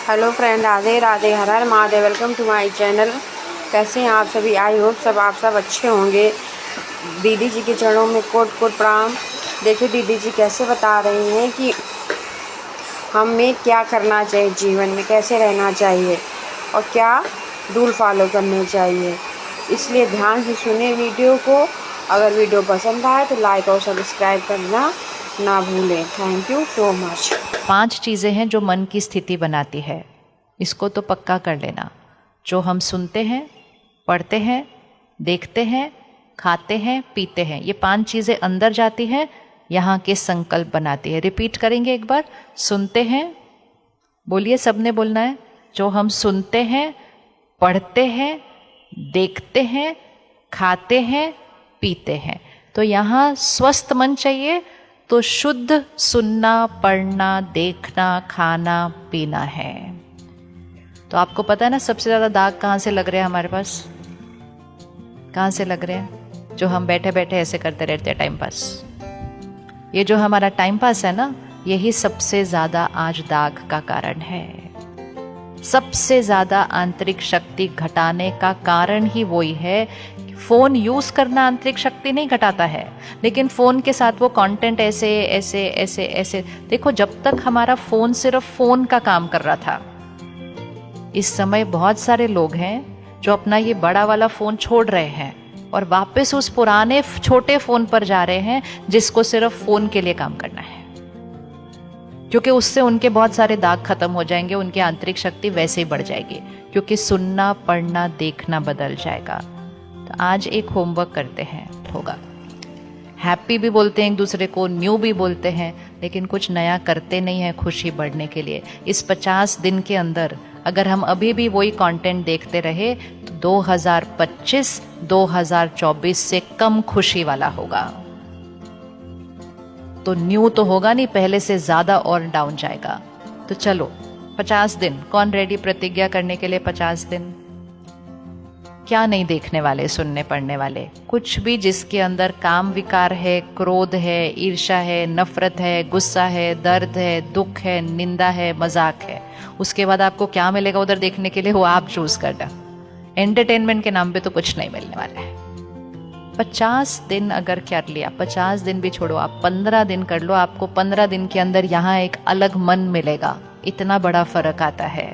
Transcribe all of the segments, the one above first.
Hello friend, Radhe Radhe, Har Har Mahadev. Welcome to my channel. कैसे हैं आप सभी? आई होप आप सब अच्छे होंगे। दीदी जी के चरणों में कोट कोट प्रणाम। देखिए दीदी जी कैसे बता रही हैं कि हमें क्या करना चाहिए जीवन में, कैसे रहना चाहिए और क्या रूल फॉलो करने चाहिए। इसलिए ध्यान से सुने वीडियो को। अगर वीडियो पसंद आए तो लाइक और सब्सक्राइब करना ना भूलें। Thank you so much. 5 चीज़ें हैं जो मन की स्थिति बनाती है। इसको तो पक्का कर लेना। जो हम सुनते हैं, पढ़ते हैं, देखते हैं, खाते हैं, पीते हैं, ये 5 चीज़ें अंदर जाती हैं, यहाँ के संकल्प बनाती है। रिपीट करेंगे एक बार। सुनते हैं, बोलिए, सबने बोलना है। जो हम सुनते हैं, पढ़ते हैं, देखते हैं, खाते हैं, पीते हैं। तो यहाँ स्वस्थ मन चाहिए तो शुद्ध सुनना, पढ़ना, देखना, खाना, पीना है। तो आपको पता है ना सबसे ज़्यादा दाग कहाँ से लग रहे हैं हमारे पास? कहाँ से लग रहे हैं? जो हम बैठे बैठे ऐसे करते रहते हैं, टाइम पास। ये जो हमारा टाइम पास है ना, यही सबसे ज़्यादा आज दाग का कारण है। सबसे ज़्यादा आंतरिक शक्ति घटाने का कारण ही वही है। फ़ोन यूज़ करना आंतरिक शक्ति नहीं घटाता है, लेकिन फ़ोन के साथ वो कंटेंट ऐसे ऐसे ऐसे ऐसे। देखो, जब तक हमारा फ़ोन सिर्फ फ़ोन का काम कर रहा था, इस समय बहुत सारे लोग हैं जो अपना ये बड़ा वाला फ़ोन छोड़ रहे हैं और वापस उस पुराने छोटे फ़ोन पर जा रहे हैं जिसको सिर्फ फ़ोन के लिए काम करना है, क्योंकि उससे उनके बहुत सारे दाग खत्म हो जाएंगे, उनकी आंतरिक शक्ति वैसे ही बढ़ जाएगी, क्योंकि सुनना, पढ़ना, देखना बदल जाएगा। तो आज एक होमवर्क करते हैं। होगा हैप्पी भी बोलते हैं एक दूसरे को, न्यू भी बोलते हैं, लेकिन कुछ नया करते नहीं है खुशी बढ़ने के लिए। इस 50 दिन के अंदर अगर हम अभी भी वही कंटेंट देखते रहे तो 2025 2024 से कम खुशी वाला होगा। तो न्यू तो होगा नहीं, पहले से ज्यादा और डाउन जाएगा। तो चलो 50 दिन, कौन रेडी प्रतिज्ञा करने के लिए? 50 दिन क्या नहीं देखने वाले, सुनने पढ़ने वाले? कुछ भी जिसके अंदर काम विकार है, क्रोध है, ईर्ष्या है, नफरत है, गुस्सा है, दर्द है, दुख है, निंदा है, मजाक है, उसके बाद आपको क्या मिलेगा उधर देखने के लिए, वो आप चूज करना। एंटरटेनमेंट के नाम पे तो कुछ नहीं मिलने वाला है। 50 दिन अगर कर लिया, 50 दिन भी छोड़ो, आप 15 दिन कर लो, आपको 15 दिन के अंदर यहाँ एक अलग मन मिलेगा। इतना बड़ा फर्क आता है।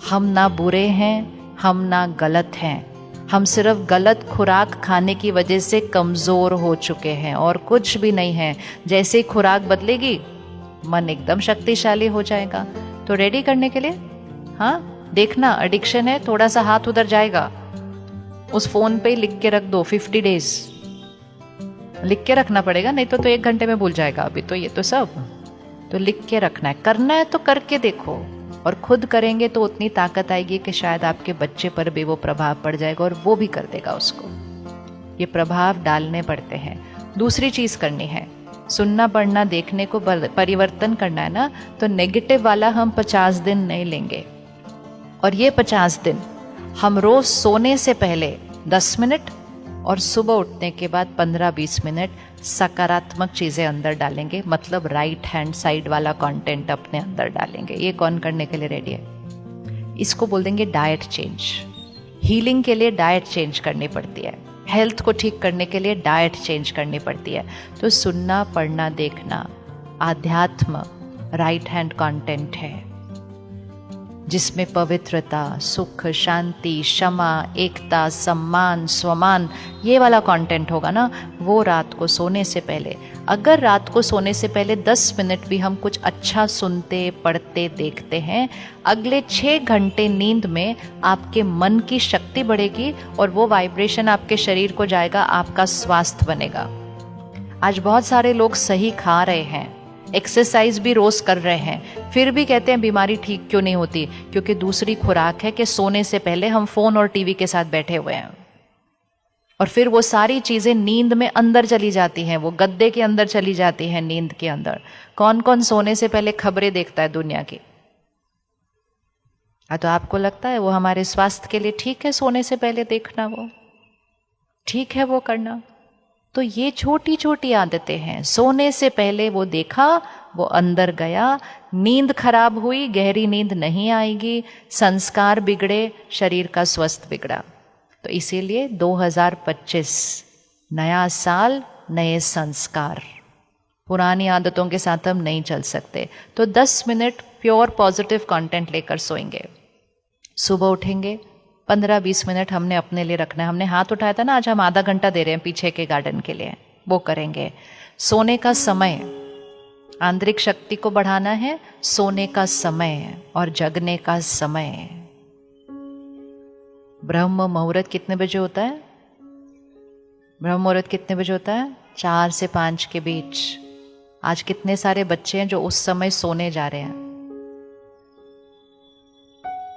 हम ना बुरे हैं, हम ना गलत हैं, हम सिर्फ गलत खुराक खाने की वजह से कमजोर हो चुके हैं और कुछ भी नहीं है। जैसे ही खुराक बदलेगी, मन एकदम शक्तिशाली हो जाएगा। तो रेडी करने के लिए, हाँ, देखना एडिक्शन है, थोड़ा सा हाथ उधर जाएगा, उस फोन पे लिख के रख दो 50 डेज। लिख के रखना पड़ेगा, नहीं तो 1 घंटे में भूल जाएगा। अभी तो ये तो सब तो लिख के रखना है। करना है तो करके देखो, और खुद करेंगे तो उतनी ताकत आएगी कि शायद आपके बच्चे पर भी वो प्रभाव पड़ जाएगा और वो भी कर देगा उसको। ये प्रभाव डालने पड़ते हैं। दूसरी चीज करनी है, सुनना, पढ़ना, देखने को परिवर्तन करना है ना, तो नेगेटिव वाला हम 50 दिन नहीं लेंगे। और ये 50 दिन हम रोज सोने से पहले 10 मिनट और सुबह उठने के बाद 15-20 मिनट सकारात्मक चीजें अंदर डालेंगे। मतलब राइट हैंड साइड वाला कंटेंट अपने अंदर डालेंगे। ये कौन करने के लिए रेडी है? इसको बोल देंगे डाइट चेंज। हीलिंग के लिए डाइट चेंज करनी पड़ती है, हेल्थ को ठीक करने के लिए डाइट चेंज करनी पड़ती है। तो सुनना, पढ़ना, देखना, आध्यात्म राइट हैंड कंटेंट है, जिसमें पवित्रता, सुख, शांति, क्षमा, एकता, सम्मान, स्वमान, ये वाला कंटेंट होगा ना, वो रात को सोने से पहले। अगर रात को सोने से पहले 10 मिनट भी हम कुछ अच्छा सुनते, पढ़ते, देखते हैं, अगले 6 घंटे नींद में आपके मन की शक्ति बढ़ेगी और वो वाइब्रेशन आपके शरीर को जाएगा, आपका स्वास्थ्य बनेगा। आज बहुत सारे लोग सही खा रहे हैं, एक्सरसाइज भी रोज कर रहे हैं, फिर भी कहते हैं बीमारी ठीक क्यों नहीं होती? क्योंकि दूसरी खुराक है कि सोने से पहले हम फोन और टीवी के साथ बैठे हुए हैं, और फिर वो सारी चीजें नींद में अंदर चली जाती हैं, वो गद्दे के अंदर चली जाती हैं, नींद के अंदर। कौन कौन सोने से पहले खबरें देखता है दुनिया की? तो आपको लगता है वो हमारे स्वास्थ्य के लिए ठीक है सोने से पहले देखना? वो ठीक है वो करना? तो ये छोटी छोटी आदतें हैं। सोने से पहले वो देखा, वो अंदर गया, नींद खराब हुई, गहरी नींद नहीं आएगी, संस्कार बिगड़े, शरीर का स्वस्थ बिगड़ा। तो इसीलिए 2025 नया साल, नए संस्कार। पुरानी आदतों के साथ हम नहीं चल सकते। तो 10 मिनट प्योर पॉजिटिव कंटेंट लेकर सोएंगे। सुबह उठेंगे, 15-20 मिनट हमने अपने लिए रखना है। हमने हाथ उठाया था ना, आज हम आधा घंटा दे रहे हैं पीछे के गार्डन के लिए, वो करेंगे। सोने का समय, आंतरिक शक्ति को बढ़ाना है, सोने का समय और जगने का समय। ब्रह्म मुहूर्त कितने बजे होता है? ब्रह्म मुहूर्त कितने बजे होता है? 4 से 5 के बीच। आज कितने सारे बच्चे हैं जो उस समय सोने जा रहे हैं।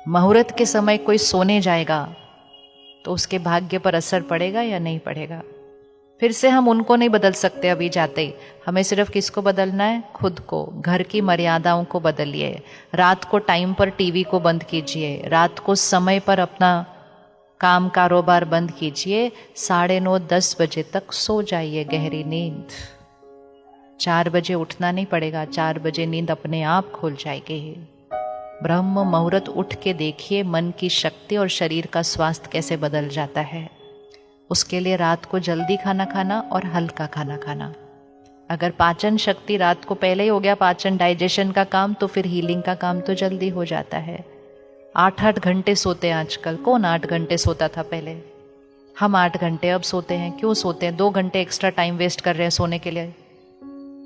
मुहूर्त के समय कोई सोने जाएगा तो उसके भाग्य पर असर पड़ेगा या नहीं पड़ेगा? फिर से हम उनको नहीं बदल सकते अभी जाते ही। हमें सिर्फ किसको बदलना है? खुद को। घर की मर्यादाओं को बदलिए। रात को टाइम पर टीवी को बंद कीजिए। रात को समय पर अपना काम कारोबार बंद कीजिए। 9:30-10 बजे तक सो जाइए गहरी नींद। 4 बजे उठना नहीं पड़ेगा, 4 बजे नींद अपने आप खुल जाएगी। ब्रह्म मुहूर्त उठ के देखिए मन की शक्ति और शरीर का स्वास्थ्य कैसे बदल जाता है। उसके लिए रात को जल्दी खाना खाना और हल्का खाना खाना। अगर पाचन शक्ति रात को पहले ही हो गया, पाचन डाइजेशन का काम, तो फिर हीलिंग का काम तो जल्दी हो जाता है। 8-8 घंटे सोते हैं आजकल। कौन 8 घंटे सोता था पहले? हम 8 घंटे अब सोते हैं। क्यों सोते हैं? 2 घंटे एक्स्ट्रा टाइम वेस्ट कर रहे हैं सोने के लिए,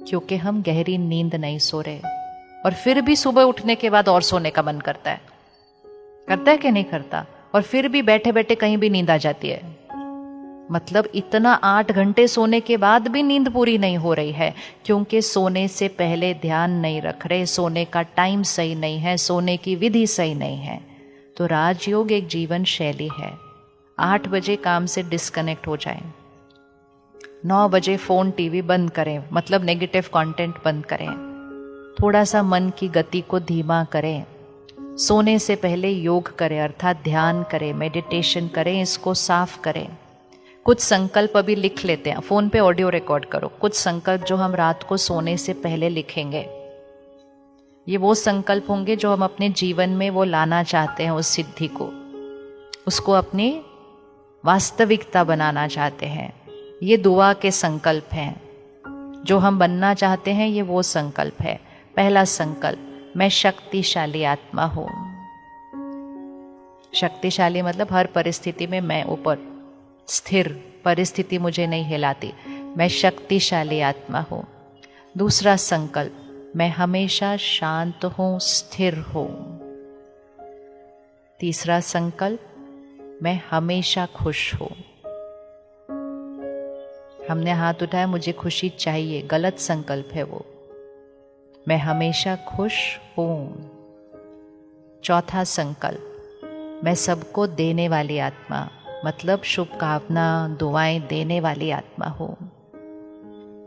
क्योंकि हम गहरी नींद नहीं सो रहे। और फिर भी सुबह उठने के बाद और सोने का मन करता है कि नहीं करता? और फिर भी बैठे बैठे कहीं भी नींद आ जाती है। मतलब इतना 8 घंटे सोने के बाद भी नींद पूरी नहीं हो रही है, क्योंकि सोने से पहले ध्यान नहीं रख रहे, सोने का टाइम सही नहीं है, सोने की विधि सही नहीं है। तो राजयोग एक जीवन शैली है। 8 बजे काम से डिस्कनेक्ट हो जाएं, 9 बजे फोन टीवी बंद करें, मतलब नेगेटिव कंटेंट बंद करें, थोड़ा सा मन की गति को धीमा करें, सोने से पहले योग करें अर्थात ध्यान करें, मेडिटेशन करें, इसको साफ करें। कुछ संकल्प अभी लिख लेते हैं, फोन पे ऑडियो रिकॉर्ड करो। कुछ संकल्प जो हम रात को सोने से पहले लिखेंगे, ये वो संकल्प होंगे जो हम अपने जीवन में वो लाना चाहते हैं, उस सिद्धि को, उसको अपनी वास्तविकता बनाना चाहते हैं। ये दुआ के संकल्प हैं। जो हम बनना चाहते हैं ये वो संकल्प है। पहला संकल्प, मैं शक्तिशाली आत्मा हूं। शक्तिशाली मतलब हर परिस्थिति में मैं ऊपर स्थिर, परिस्थिति मुझे नहीं हिलाती, मैं शक्तिशाली आत्मा हूं। दूसरा संकल्प, मैं हमेशा शांत हूं, स्थिर हूं। तीसरा संकल्प, मैं हमेशा खुश हूं। हमने हाथ उठाया, मुझे खुशी चाहिए, गलत संकल्प है वो। मैं हमेशा खुश हूं। चौथा संकल्प, मैं सबको देने वाली आत्मा, मतलब शुभकामना दुआएं देने वाली आत्मा हूं।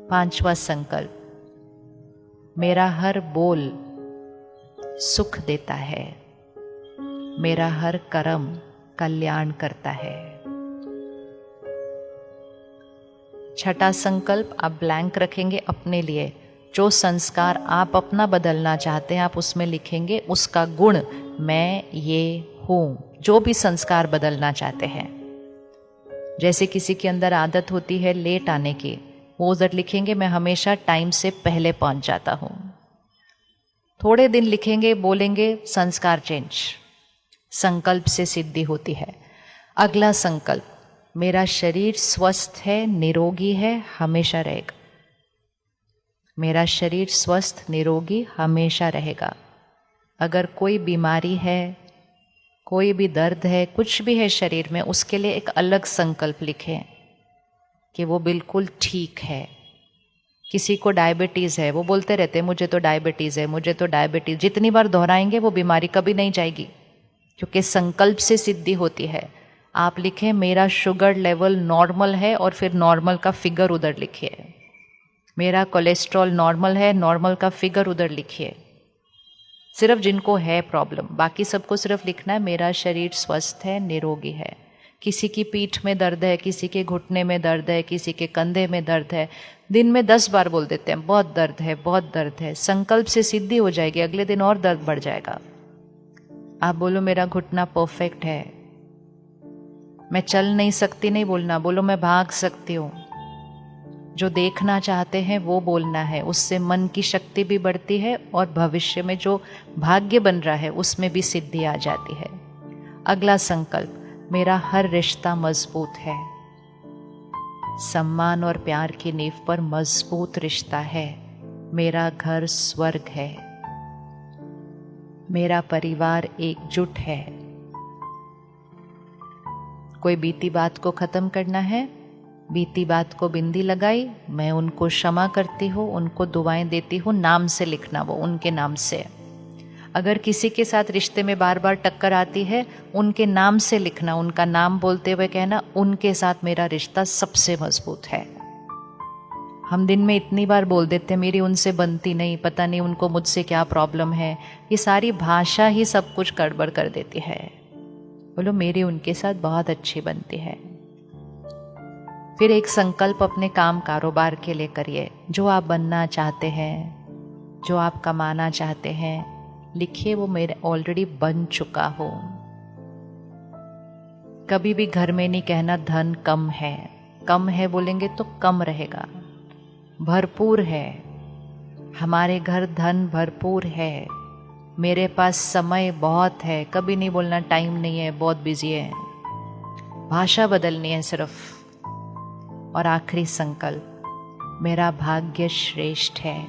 पांचवा संकल्प, मेरा हर बोल सुख देता है, मेरा हर कर्म कल्याण करता है। छठा संकल्प आप ब्लैंक रखेंगे अपने लिए। जो संस्कार आप अपना बदलना चाहते हैं आप उसमें लिखेंगे, उसका गुण मैं ये हूं। जो भी संस्कार बदलना चाहते हैं, जैसे किसी के अंदर आदत होती है लेट आने की, वो उधर लिखेंगे मैं हमेशा टाइम से पहले पहुंच जाता हूं। थोड़े दिन लिखेंगे, बोलेंगे, संस्कार चेंज। संकल्प से सिद्धि होती है। अगला संकल्प, मेरा शरीर स्वस्थ है, निरोगी है, हमेशा रहेगा। मेरा शरीर स्वस्थ निरोगी हमेशा रहेगा। अगर कोई बीमारी है, कोई भी दर्द है, कुछ भी है शरीर में, उसके लिए एक अलग संकल्प लिखें कि वो बिल्कुल ठीक है। किसी को डायबिटीज़ है, वो बोलते रहते हैं मुझे तो डायबिटीज़ है, मुझे तो डायबिटीज़। जितनी बार दोहराएंगे वो बीमारी कभी नहीं जाएगी, क्योंकि संकल्प से सिद्धि होती है। आप लिखें मेरा शुगर लेवल नॉर्मल है और फिर नॉर्मल का फिगर उधर लिखिए। मेरा कोलेस्ट्रॉल नॉर्मल है, नॉर्मल का फिगर उधर लिखिए। सिर्फ जिनको है प्रॉब्लम, बाकी सबको सिर्फ लिखना है मेरा शरीर स्वस्थ है, निरोगी है। किसी की पीठ में दर्द है, किसी के घुटने में दर्द है, किसी के कंधे में दर्द है, दिन में 10 बार बोल देते हैं बहुत दर्द है, बहुत दर्द है। संकल्प से सिद्धि हो जाएगी, अगले दिन और दर्द बढ़ जाएगा। आप बोलो मेरा घुटना परफेक्ट है, मैं चल नहीं सकती नहीं बोलना, बोलो मैं भाग सकती हूँ। जो देखना चाहते हैं वो बोलना है, उससे मन की शक्ति भी बढ़ती है और भविष्य में जो भाग्य बन रहा है उसमें भी सिद्धि आ जाती है। अगला संकल्प, मेरा हर रिश्ता मजबूत है, सम्मान और प्यार की नींव पर मजबूत रिश्ता है। मेरा घर स्वर्ग है, मेरा परिवार एकजुट है। कोई बीती बात को खत्म करना है, बीती बात को बिंदी लगाई, मैं उनको क्षमा करती हूँ, उनको दुआएं देती हूँ, नाम से लिखना, वो उनके नाम से। अगर किसी के साथ रिश्ते में बार बार टक्कर आती है, उनके नाम से लिखना, उनका नाम बोलते हुए कहना उनके साथ मेरा रिश्ता सबसे मजबूत है। हम दिन में इतनी बार बोल देते हैं मेरी उनसे बनती नहीं, पता नहीं उनको मुझसे क्या प्रॉब्लम है। ये सारी भाषा ही सब कुछ गड़बड़ कर देती है। बोलो मेरी उनके साथ बहुत अच्छी बनती है। फिर एक संकल्प अपने काम कारोबार के लिए करिए। जो आप बनना चाहते हैं, जो आप कमाना चाहते हैं, लिखिए वो मेरे ऑलरेडी बन चुका हो। कभी भी घर में नहीं कहना धन कम है। कम है बोलेंगे तो कम रहेगा। भरपूर है, हमारे घर धन भरपूर है, मेरे पास समय बहुत है। कभी नहीं बोलना टाइम नहीं है, बहुत बिजी है। भाषा बदलनी है सिर्फ। और आखिरी संकल्प, मेरा भाग्य श्रेष्ठ है,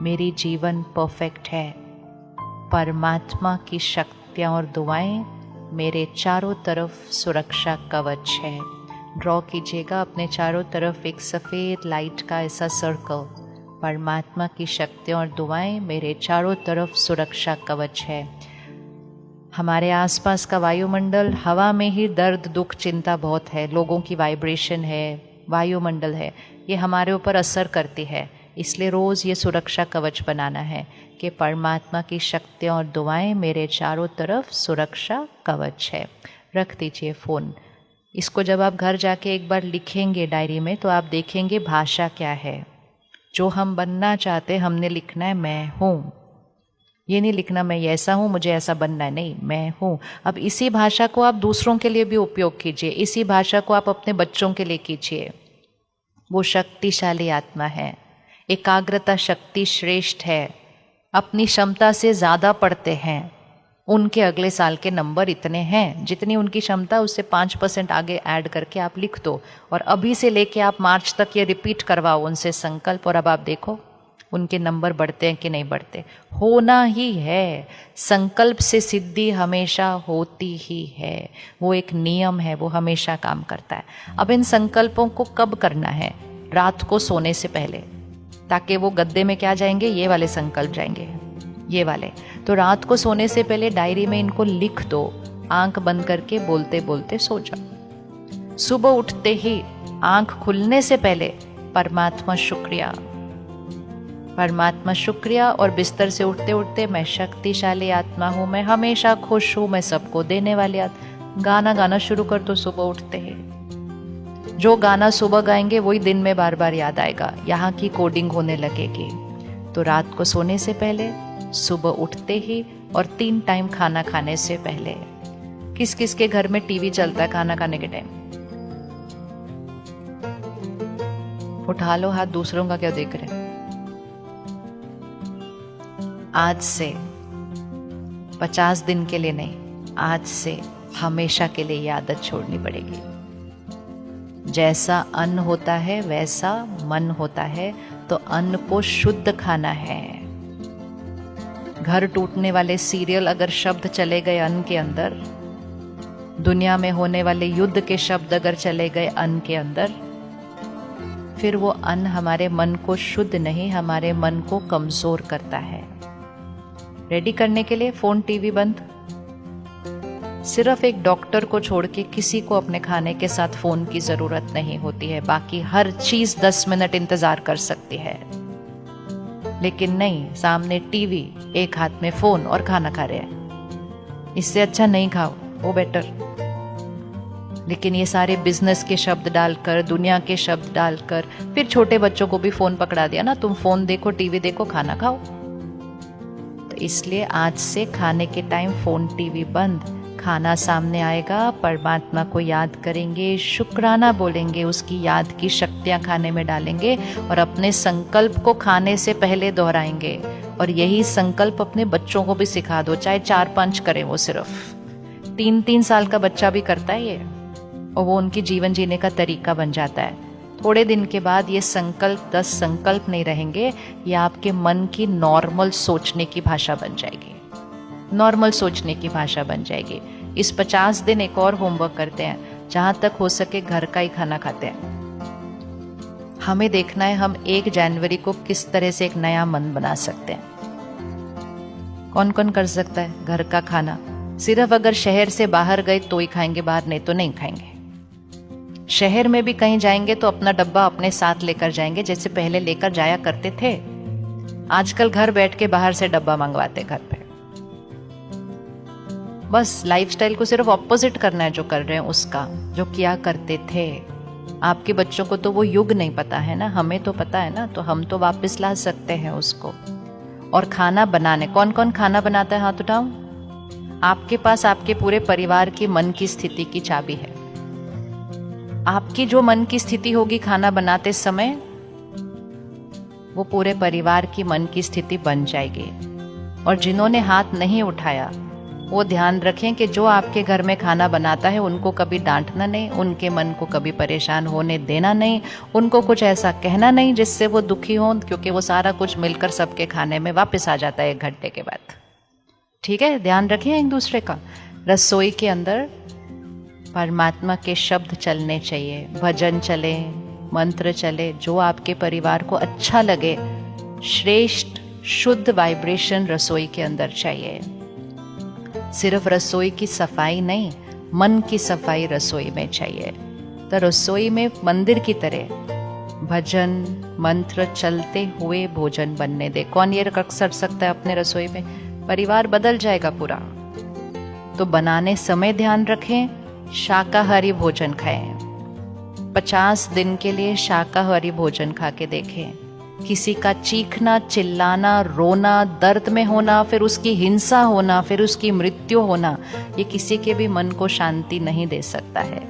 मेरी जीवन परफेक्ट है। परमात्मा की शक्तियाँ और दुआएं मेरे चारों तरफ सुरक्षा कवच है। ड्रॉ कीजिएगा अपने चारों तरफ एक सफ़ेद लाइट का ऐसा सर्कल। परमात्मा की शक्तियाँ और दुआएं मेरे चारों तरफ सुरक्षा कवच है। हमारे आसपास का वायुमंडल, हवा में ही दर्द दुख चिंता बहुत है, लोगों की वाइब्रेशन है, वायुमंडल है, ये हमारे ऊपर असर करती है। इसलिए रोज़ ये सुरक्षा कवच बनाना है कि परमात्मा की शक्तियाँ और दुआएं मेरे चारों तरफ सुरक्षा कवच है। रख दीजिए फ़ोन। इसको जब आप घर जाके एक बार लिखेंगे डायरी में, तो आप देखेंगे भाषा क्या है। जो हम बनना चाहते हमने लिखना है मैं हूँ। ये नहीं लिखना मैं ऐसा हूँ मुझे ऐसा बनना है, नहीं, मैं हूँ। अब इसी भाषा को आप दूसरों के लिए भी उपयोग कीजिए। इसी भाषा को आप अपने बच्चों के लिए कीजिए। वो शक्तिशाली आत्मा है, एकाग्रता शक्ति श्रेष्ठ है, अपनी क्षमता से ज़्यादा पढ़ते हैं, उनके अगले साल के नंबर इतने हैं, जितनी उनकी क्षमता उससे 5% आगे ऐड करके आप लिख दो। और अभी से लेके आप मार्च तक ये रिपीट करवाओ उनसे संकल्प, और अब आप देखो उनके नंबर बढ़ते हैं कि नहीं बढ़ते। होना ही है, संकल्प से सिद्धि हमेशा होती ही है। वो एक नियम है, वो हमेशा काम करता है। अब इन संकल्पों को कब करना है? रात को सोने से पहले, ताकि वो गद्दे में क्या जाएंगे, ये वाले संकल्प जाएंगे, ये वाले। तो रात को सोने से पहले डायरी में इनको लिख दो, आंख बंद करके बोलते बोलते सो जाओ। सुबह उठते ही आंख खुलने से पहले परमात्मा शुक्रिया, परमात्मा शुक्रिया। और बिस्तर से उठते उठते मैं शक्तिशाली आत्मा हूँ, मैं हमेशा खुश हूँ, मैं सबको देने वाली आत्मा। गाना गाना शुरू कर दो सुबह उठते ही। जो गाना सुबह गाएंगे वही दिन में बार बार याद आएगा, यहाँ की कोडिंग होने लगेगी। तो रात को सोने से पहले, सुबह उठते ही, और 3 टाइम खाना खाने से पहले। किस किस के घर में टीवी चलता है खाना खाने के टाइम? उठा लो हाथ, दूसरों का क्या देख रहे हैं। आज से 50 दिन के लिए नहीं, आज से हमेशा के लिए ये आदत छोड़नी पड़ेगी। जैसा अन्न होता है वैसा मन होता है, तो अन्न को शुद्ध खाना है। घर टूटने वाले सीरियल अगर शब्द चले गए अन्न के अंदर, दुनिया में होने वाले युद्ध के शब्द अगर चले गए अन्न के अंदर, फिर वो अन्न हमारे मन को शुद्ध नहीं, हमारे मन को कमजोर करता है। रेडी करने के लिए फोन टीवी बंद। सिर्फ एक डॉक्टर को छोड़ के किसी को अपने खाने के साथ फोन की जरूरत नहीं होती है। बाकी हर चीज 10 मिनट इंतजार कर सकती है, लेकिन नहीं, सामने टीवी, एक हाथ में फोन और खाना खा रहे हैं। इससे अच्छा नहीं खाओ, वो बेटर। लेकिन ये सारे बिजनेस के शब्द डालकर, दुनिया के शब्द डालकर, फिर छोटे बच्चों को भी फोन पकड़ा दिया ना, तुम फोन देखो, टीवी देखो, खाना खाओ। तो इसलिए आज से खाने के टाइम फोन टीवी बंद, खाना सामने आएगा, परमात्मा को याद करेंगे, शुक्राना बोलेंगे, उसकी याद की शक्तियां खाने में डालेंगे और अपने संकल्प को खाने से पहले दोहराएंगे। और यही संकल्प अपने बच्चों को भी सिखा दो, चाहे 4-5 करें वो, सिर्फ 3-3 साल का बच्चा भी करता है ये, और वो उनकी जीवन जीने का तरीका बन जाता है। थोड़े दिन के बाद ये संकल्प 10 संकल्प नहीं रहेंगे, ये आपके मन की नॉर्मल सोचने की भाषा बन जाएगी, नॉर्मल सोचने की भाषा बन जाएगी। इस 50 दिन एक और होमवर्क करते हैं, जहां तक हो सके घर का ही खाना खाते हैं। हमें देखना है हम 1 जनवरी को किस तरह से एक नया मन बना सकते हैं। कौन कौन कर सकता है घर का खाना? सिर्फ अगर शहर से बाहर गए तो ही खाएंगे, बाहर नहीं तो नहीं खाएंगे। शहर में भी कहीं जाएंगे तो अपना डब्बा अपने साथ लेकर जाएंगे, जैसे पहले लेकर जाया करते थे। आजकल घर बैठ के बाहर से डब्बा मंगवाते घर पे। बस लाइफस्टाइल को सिर्फ ऑपोजिट करना है जो कर रहे हैं उसका, जो किया करते थे। आपके बच्चों को तो वो युग नहीं पता है ना, हमें तो पता है ना, तो हम तो वापस ला सकते हैं उसको। और खाना बनाने, कौन कौन खाना बनाता है हाथ उठाओ। आपके पास आपके पूरे परिवार की मन की स्थिति की चाबी है। आपकी जो मन की स्थिति होगी खाना बनाते समय, वो पूरे परिवार की मन की स्थिति बन जाएगी। और जिन्होंने हाथ नहीं उठाया वो ध्यान रखें कि जो आपके घर में खाना बनाता है उनको कभी डांटना नहीं, उनके मन को कभी परेशान होने देना नहीं, उनको कुछ ऐसा कहना नहीं जिससे वो दुखी हों, क्योंकि वो सारा कुछ मिलकर सबके खाने में वापस आ जाता है 1 घंटे के बाद। ठीक है, ध्यान रखें एक दूसरे का। रसोई के अंदर परमात्मा के शब्द चलने चाहिए, भजन चले, मंत्र चले, जो आपके परिवार को अच्छा लगे। श्रेष्ठ शुद्ध वाइब्रेशन रसोई के अंदर चाहिए। सिर्फ रसोई की सफाई नहीं, मन की सफाई रसोई में चाहिए। तो रसोई में मंदिर की तरह भजन मंत्र चलते हुए भोजन बनने दे। कौन ये रख सकता है अपने रसोई में? परिवार बदल जाएगा पूरा। तो बनाने समय ध्यान रखें, शाकाहारी भोजन खाएं। 50 दिन के लिए शाकाहारी भोजन खा के देखें। किसी का चीखना, चिल्लाना, रोना, दर्द में होना, फिर उसकी हिंसा होना, फिर उसकी मृत्यु होना, ये किसी के भी मन को शांति नहीं दे सकता है।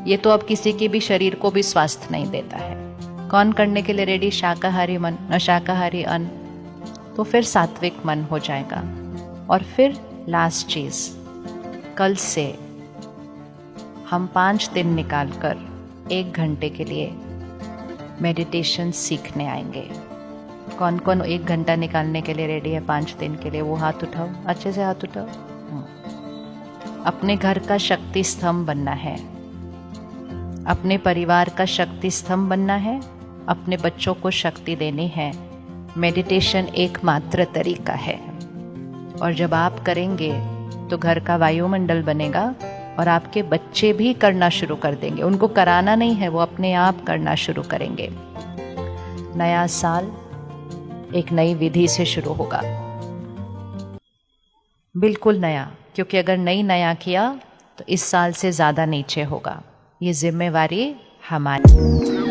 ये तो अब किसी के भी शरीर को भी स्वास्थ्य नहीं देता है। कौन करने के लिए रेडी? शाकाहारी मन, शाकाहारी अन्न, तो फिर सात्विक मन हो जाएगा। और फिर लास्ट चीज, कल से हम 5 दिन निकालकर 1 घंटे के लिए मेडिटेशन सीखने आएंगे। कौन कौन 1 घंटा निकालने के लिए रेडी है 5 दिन के लिए? वो हाथ उठाओ, अच्छे से हाथ उठाओ। अपने घर का शक्ति स्तंभ बनना है, अपने परिवार का शक्ति स्तंभ बनना है, अपने बच्चों को शक्ति देनी है। मेडिटेशन एकमात्र तरीका है। और जब आप करेंगे तो घर का वायुमंडल बनेगा और आपके बच्चे भी करना शुरू कर देंगे। उनको कराना नहीं है, वो अपने आप करना शुरू करेंगे। नया साल एक नई विधि से शुरू होगा, बिल्कुल नया, क्योंकि अगर नया किया तो इस साल से ज्यादा नीचे होगा। ये जिम्मेवारी हमारी।